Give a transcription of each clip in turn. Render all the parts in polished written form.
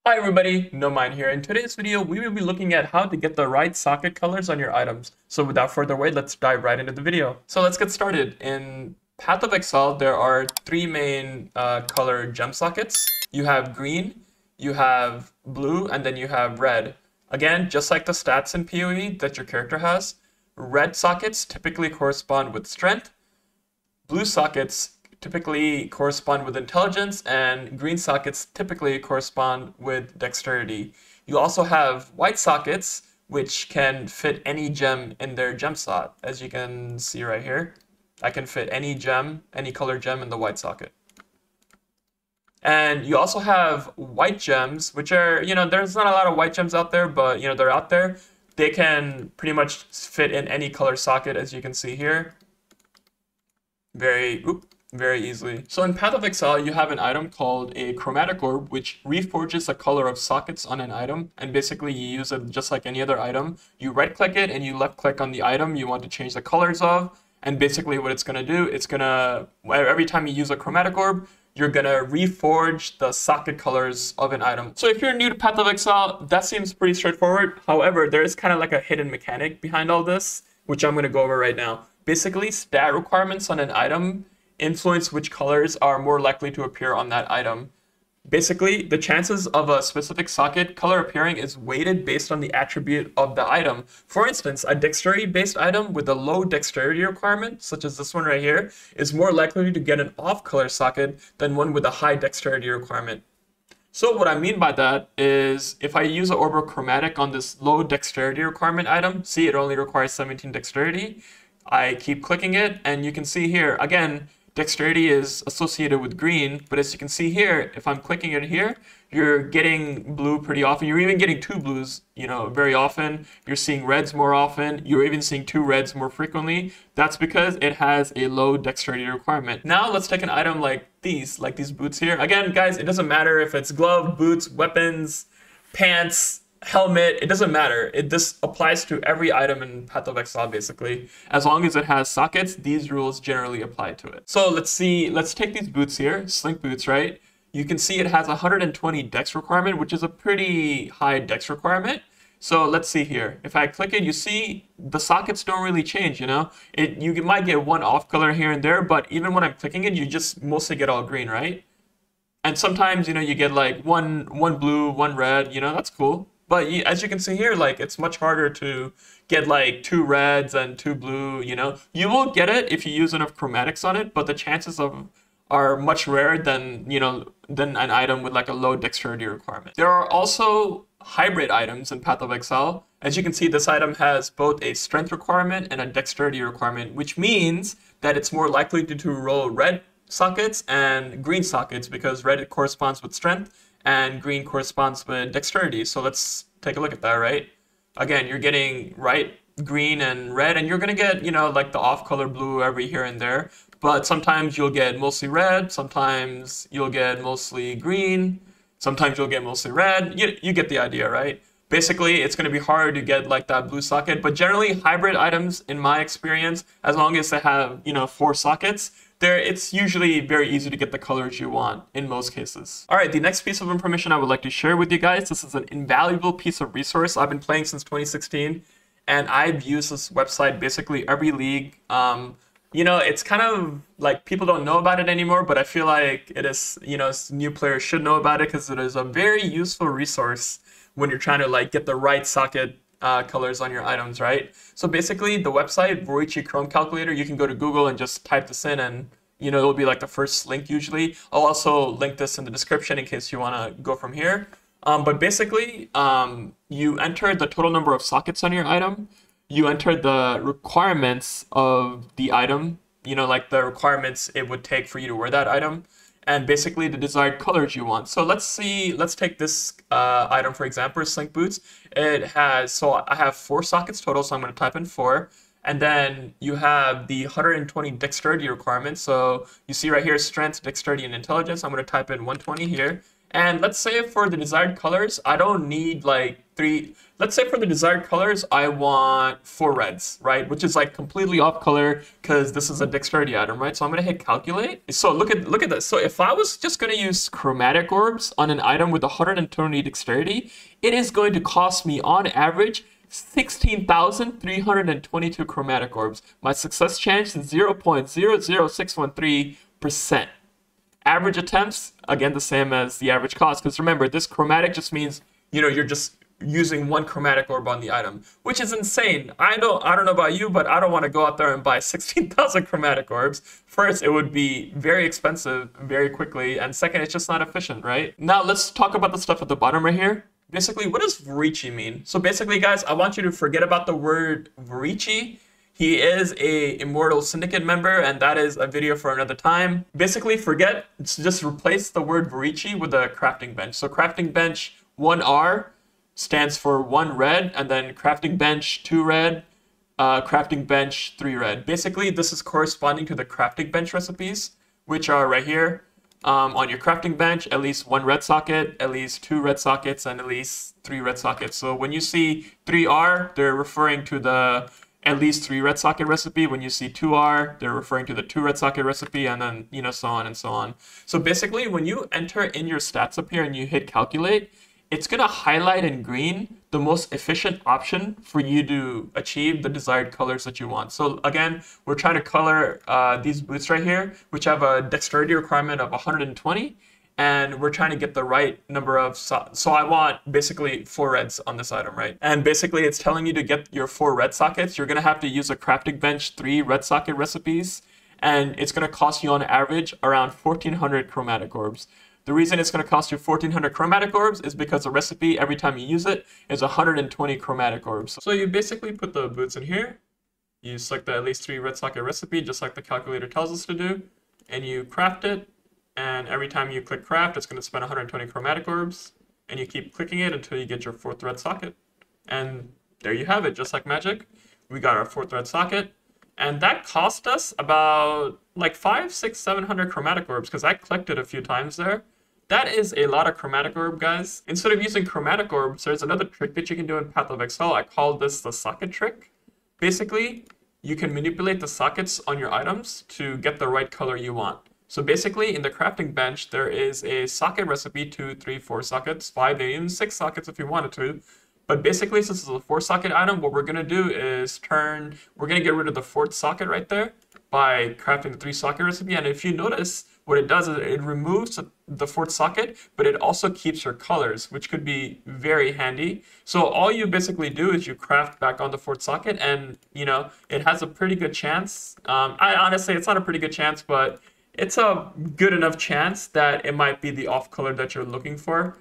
Hi everybody, No Mind here. In today's video, we will be looking at how to get the right socket colors on your items. So without further wait, let's dive right into the video. So let's get started. In Path of Exile, there are three main color gem sockets. You have green, you have blue, and then you have red. Again, just like the stats in PoE that your character has, red sockets typically correspond with strength, blue sockets typically correspond with intelligence, and green sockets typically correspond with dexterity. You also have white sockets, which can fit any gem in their gem slot. As you can see right here, I can fit any gem, any color gem in the white socket. And you also have white gems, which are, there's not a lot of white gems out there, but, they're out there. They can pretty much fit in any color socket, as you can see here. Very easily. So in Path of Exile, you have an item called a chromatic orb, which reforges the color of sockets on an item. And basically you use it just like any other item. You right click it and you left click on the item you want to change the colors of. And basically what it's going to do, it's going to, every time you use a chromatic orb, you're going to reforge the socket colors of an item. So if you're new to Path of Exile, that seems pretty straightforward. However, there is kind of like a hidden mechanic behind all this, which I'm going to go over right now. Basically, stat requirements on an item influence which colors are more likely to appear on that item. Basically, the chances of a specific socket color appearing is weighted based on the attribute of the item. For instance, a dexterity-based item with a low dexterity requirement, such as this one right here, is more likely to get an off-color socket than one with a high dexterity requirement. So what I mean by that is if I use an orbital chromatic on this low dexterity requirement item, see it only requires 17 dexterity, I keep clicking it and you can see here, again, dexterity is associated with green, but as you can see here, if I'm clicking it here, you're getting blue pretty often. You're even getting two blues, very often. You're seeing reds more often. You're even seeing two reds more frequently. That's because it has a low dexterity requirement. Now let's take an item like these boots here. Again, guys, it doesn't matter if it's glove, boots, weapons, pants, helmet, it doesn't matter. This applies to every item in Path of Exile, basically. As long as it has sockets, these rules generally apply to it. So let's take these boots here, slink boots, right? You can see it has 120 dex requirement, which is a pretty high dex requirement. So let's see here. If I click it, you see the sockets don't really change, You might get one off color here and there, but even when I'm clicking it, you just mostly get all green, right? And sometimes, you get like one blue, one red, that's cool. But as you can see here, it's much harder to get like two reds and two blue, You will get it if you use enough chromatics on it, but the chances are much rarer than, than an item with like a low dexterity requirement. There are also hybrid items in Path of Exile. As you can see, this item has both a strength requirement and a dexterity requirement, which means that it's more likely to roll red sockets and green sockets because red corresponds with strength and green corresponds with dexterity. So let's take a look at that, right? Again, you're getting green and red, and you're gonna get, like the off-color blue every here and there. But sometimes you'll get mostly red, sometimes you'll get mostly green, sometimes you'll get mostly red. You get the idea, right? Basically, it's going to be hard to get like that blue socket, but generally hybrid items, in my experience, as long as they have, 4 sockets, it's usually very easy to get the colors you want in most cases. All right, the next piece of information I would like to share with you guys, this is an invaluable piece of resource. I've been playing since 2016, and I've used this website basically every league. It's kind of like people don't know about it anymore, but I feel like it is, new players should know about it because it is a very useful resource when you're trying to like get the right socket colors on your items, right? So basically the website, Voichi Chrome Calculator, you can go to Google and just type this in and, it'll be like the first link usually. I'll also link this in the description in case you want to go from here. But basically, you enter the total number of sockets on your item. You enter the requirements of the item, like the requirements it would take for you to wear that item, and basically the desired colors you want. So let's take this item, for example, slink boots. So I have 4 sockets total, so I'm going to type in 4. And then you have the 120 dexterity requirement. So you see right here, strength, dexterity, and intelligence. I'm going to type in 120 here. And let's say for the desired colors, I don't need like three. Let's say for the desired colors, I want 4 reds, right? Which is like completely off color because this is a dexterity item, right? So I'm gonna hit calculate. So look at this. So if I was just gonna use chromatic orbs on an item with 120 dexterity, it is going to cost me on average 16,322 chromatic orbs. My success chance is 0.00613%. Average attempts, again, the same as the average cost. Because remember, this chromatic just means, you're just using one chromatic orb on the item, which is insane. I don't know about you, but I don't want to go out there and buy 16,000 chromatic orbs. First, it would be very expensive very quickly. And second, it's just not efficient, right? Now, let's talk about the stuff at the bottom right here. Basically, what does Varici mean? So basically, guys, I want you to forget about the word Varici. He is a Immortal Syndicate member, and that is a video for another time. Basically, just replace the word Varici with a crafting bench. So crafting bench 1R stands for 1 red, and then crafting bench 2 red, crafting bench 3 red. Basically, this is corresponding to the crafting bench recipes, which are right here. On your crafting bench, at least 1 red socket, at least 2 red sockets, and at least 3 red sockets. So when you see 3R, they're referring to the at least 3 red socket recipe. When you see 2R, they're referring to the 2 red socket recipe, and then, so on and so on. So basically, when you enter in your stats up here and you hit calculate, it's going to highlight in green the most efficient option for you to achieve the desired colors that you want. So again, we're trying to color these boots right here, which have a dexterity requirement of 120. And we're trying to get the right number of, so I want basically 4 reds on this item, right? And basically it's telling you to get your 4 red sockets. You're gonna have to use a crafting bench 3 red socket recipes, and it's gonna cost you on average around 1,400 chromatic orbs. The reason it's gonna cost you 1,400 chromatic orbs is because the recipe, every time you use it, is 120 chromatic orbs. So you basically put the boots in here, you select the at least 3 red socket recipe, just like the calculator tells us to do, and you craft it. And every time you click craft, it's going to spend 120 chromatic orbs, and you keep clicking it until you get your 4th red socket. And there you have it, just like magic. We got our 4th red socket, and that cost us about like 500, 600, 700 chromatic orbs, because I clicked it a few times there. That is a lot of chromatic orb, guys. Instead of using chromatic orbs, there's another trick that you can do in Path of Exile. I call this the socket trick. Basically, you can manipulate the sockets on your items to get the right color you want. So basically, in the crafting bench, there is a socket recipe, 2, 3, 4 sockets, 5, even 6 sockets if you wanted to. But basically, since it's a 4 socket item, what we're going to do is we're going to get rid of the 4th socket right there by crafting the 3 socket recipe. And if you notice, what it does is it removes the 4th socket, but it also keeps your colors, which could be very handy. So all you basically do is you craft back on the 4th socket, and, it has a pretty good chance. Honestly, it's not a pretty good chance, but it's a good enough chance that it might be the off color that you're looking for.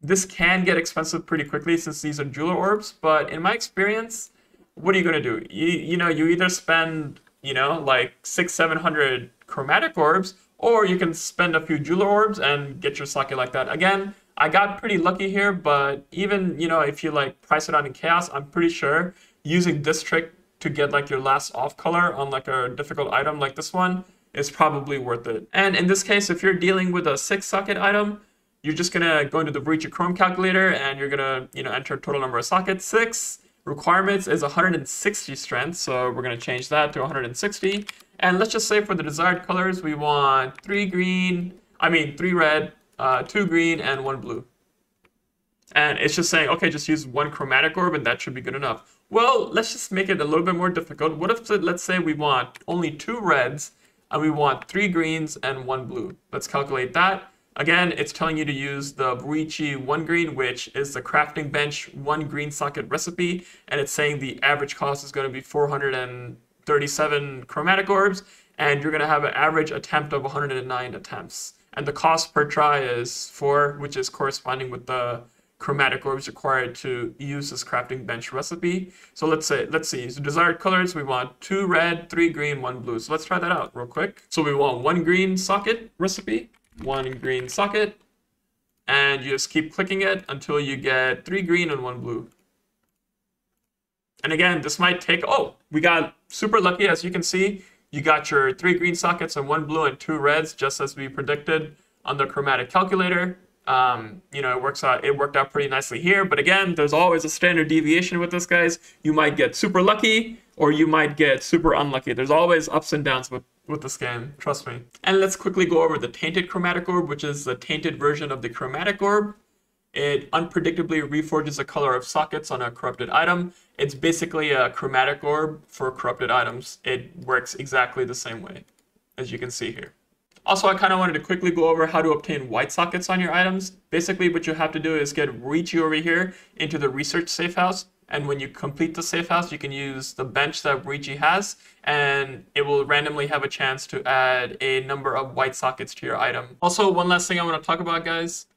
This can get expensive pretty quickly since these are jeweler orbs, but in my experience, what are you going to do? You either spend, like 600, 700 chromatic orbs, or you can spend a few jeweler orbs and get your socket like that. Again, I got pretty lucky here, but even, if you like price it out in chaos, I'm pretty sure using this trick to get like your last off color on like a difficult item like this one is probably worth it. And in this case, if you're dealing with a 6 socket item, you're just gonna go into the Varici Chrome calculator, and you're gonna enter total number of sockets. 6 requirements is 160 strength, so we're gonna change that to 160. And let's just say for the desired colors, we want 3 red, 2 green, and 1 blue. And it's just saying, okay, just use 1 chromatic orb, and that should be good enough. Well, let's just make it a little bit more difficult. What if, let's say we want only 2 reds, and we want 3 greens and 1 blue. Let's calculate that. Again, it's telling you to use the Varici 1 green, which is the crafting bench 1 green socket recipe, and it's saying the average cost is going to be 437 chromatic orbs, and you're going to have an average attempt of 109 attempts. And the cost per try is 4, which is corresponding with the chromatic orbs required to use this crafting bench recipe. So let's see, so desired colors, we want 2 red, 3 green, 1 blue. So let's try that out real quick. So we want 1 green socket recipe, 1 green socket, and you just keep clicking it until you get 3 green and 1 blue. And again, this might take, we got super lucky. As you can see, you got your 3 green sockets and 1 blue and 2 reds, just as we predicted on the chromatic calculator. You know, it worked out pretty nicely here. But again, there's always a standard deviation with this, guys. You might get super lucky or you might get super unlucky. There's always ups and downs with this game, trust me. And let's quickly go over the tainted chromatic orb, which is the tainted version of the chromatic orb. It unpredictably reforges the color of sockets on a corrupted item. It's basically a chromatic orb for corrupted items. It works exactly the same way, as you can see here. Also, I kind of wanted to quickly go over how to obtain white sockets on your items. Basically, what you have to do is get Riichi over here into the research safe house. And when you complete the safe house, you can use the bench that Riichi has, and it will randomly have a chance to add a number of white sockets to your item. Also, one last thing I want to talk about, guys.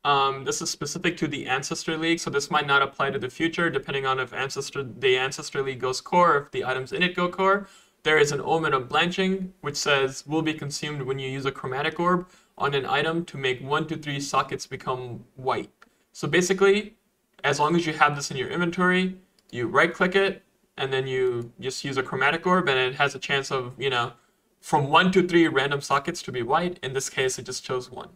This is specific to the Ancestor League, so this might not apply to the future, depending on if the Ancestor League goes core, or if the items in it go core. There is an omen of blanching, which says will be consumed when you use a chromatic orb on an item to make 1 to 3 sockets become white. So basically, as long as you have this in your inventory, you right click it and then you just use a chromatic orb and it has a chance of, you know, from 1 to 3 random sockets to be white. In this case, it just chose 1.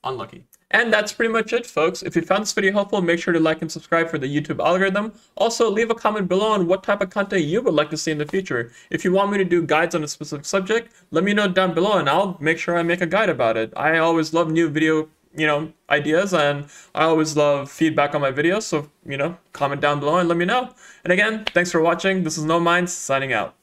Unlucky. And that's pretty much it, folks. If you found this video helpful, make sure to like and subscribe for the YouTube algorithm. Also, leave a comment below on what type of content you would like to see in the future. If you want me to do guides on a specific subject, let me know down below and I'll make sure I make a guide about it. I always love new video, you know, ideas, and I always love feedback on my videos. So, you know, comment down below and let me know. And again, thanks for watching. This is No Minds signing out.